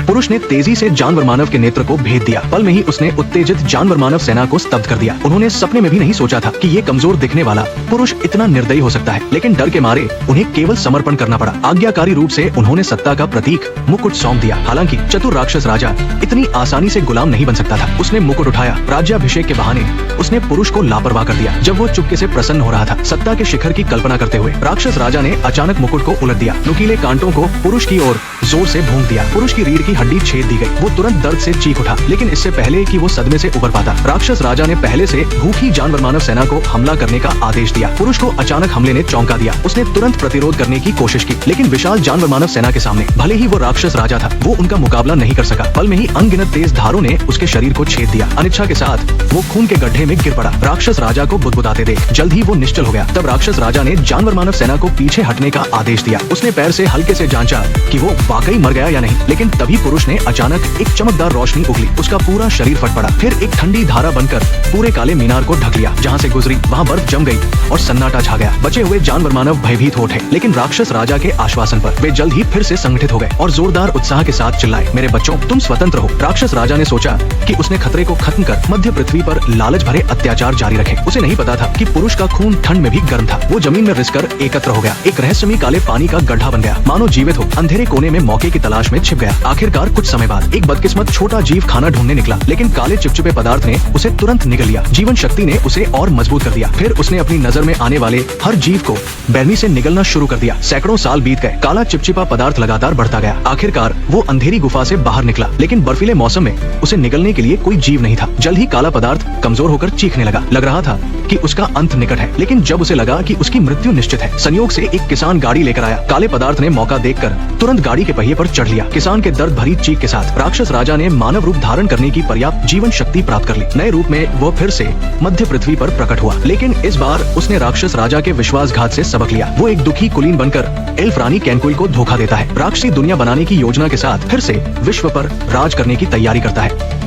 पुरुष ने तेजी से जानवर मानव के नेत्र को भेद दिया। पल में ही उसने उत्तेजित जानवर मानव सेना को स्तब्ध कर दिया। उन्होंने सपने में भी नहीं सोचा था कि ये कमजोर दिखने वाला पुरुष इतना निर्दयी हो सकता है, लेकिन डर के मारे उन्हें केवल समर्पण करना पड़ा। आज्ञाकारी रूप से उन्होंने सत्ता का प्रतीक मुकुट सौंप दिया। हालांकि चतुर राक्षस राजा इतनी आसानी से गुलाम नहीं बन सकता था। उसने मुकुट उठाया। राज्याभिषेक के बहाने उसने पुरुष को लापरवाह कर दिया। जब वो चुपके से प्रसन्न हो रहा था, सत्ता के शिखर की कल्पना करते हुए राक्षस राजा ने अचानक मुकुट को उलट दिया। नुकीले कांटों को पुरुष की ओर जोर से भूंक दिया। पुरुष की रीढ़ की हड्डी छेद दी गई। वो तुरंत दर्द से चीख उठा, लेकिन इससे पहले कि वो सदमे से उबर पाता, राक्षस राजा ने पहले से भूखी जानवर मानव सेना को हमला करने का आदेश दिया। पुरुष को अचानक हमले ने चौंका दिया। उसने तुरंत प्रतिरोध करने की कोशिश की, लेकिन विशाल जानवर मानव सेना के सामने भले ही वो राक्षस राजा था, वो उनका मुकाबला नहीं कर सका। पल में ही अनगिनत तेज धारों ने उसके शरीर को छेद दिया। अनिच्छा के साथ वो खून के गड्ढे में गिर पड़ा। राक्षस राजा को बुदबुदाते देख जल्द ही वो निश्चल हो गया। तब राक्षस राजा ने जानवर मानव सेना को पीछे हटने का आदेश दिया। उसने पैर से हल्के से जांचा कि वो वाकई मर गया या नहीं, लेकिन तभी पुरुष ने अचानक एक चमकदार रोशनी उगली। उसका पूरा शरीर फट पड़ा। फिर एक ठंडी धारा बनकर पूरे काले मीनार को ढक लिया। जहाँ से गुजरी वहाँ बर्फ जम गई और सन्नाटा छा गया। बचे हुए जानवर मानव भयभीत हो उठे, लेकिन राक्षस राजा के आश्वासन पर वे जल्द ही फिर से संगठित हो गए और जोरदार उत्साह के साथ चिल्लाए, मेरे बच्चों, तुम स्वतंत्र हो। राक्षस राजा ने सोचा कि उसने खतरे को खत्म कर मध्य पृथ्वी पर लालच भरे अत्याचार जारी रखे। उसे नहीं पता था कि पुरुष का खून ठंड में भी गर्म था। वो जमीन में रिसकर एकत्र हो गया। एक रहस्यमयी काले पानी का गड्ढा बन गया, मानो जीवित हो। अंधेरे कोने में मौके की तलाश में छिप गया। आखिरकार कुछ समय बाद एक बदकिस्मत छोटा जीव खाना ढूंढने निकला, लेकिन काले चिपचिपे पदार्थ ने उसे तुरंत निगल लिया। जीवन शक्ति ने उसे और मजबूत कर दिया। फिर उसने अपनी नजर में आने वाले हर जीव को बैरनी से निगलना शुरू कर दिया। सैकड़ों साल बीत गए। काला चिपचिपा पदार्थ लगातार बढ़ता गया। आखिरकार वो अंधेरी गुफा से बाहर निकला, लेकिन बर्फीले मौसम में उसे निगलने के लिए कोई जीव नहीं था। जल्द ही काला पदार्थ कमजोर होकर चीखने लगा। लग रहा था कि उसका अंत निकट है, लेकिन जब उसे लगा कि उसकी मृत्यु निश्चित है, संयोग से एक किसान गाड़ी लेकर आया। काले पदार्थ ने मौका देखकर तुरंत गाड़ी के पहिए पर चढ़ लिया। किसान के दर्द भरी चीख के साथ राक्षस राजा ने मानव रूप धारण करने की पर्याप्त जीवन शक्ति प्राप्त कर ली। नए रूप में वो फिर से मध्य पृथ्वी पर प्रकट हुआ, लेकिन इस बार उसने राक्षस राजा के विश्वासघात से सबक लिया। वो एक दुखी कुलीन बनकर एल्फ रानी कैनकुल को धोखा देता है। राक्षसी दुनिया बनाने की योजना के साथ फिर से विश्व पर राज करने की तैयारी करता है।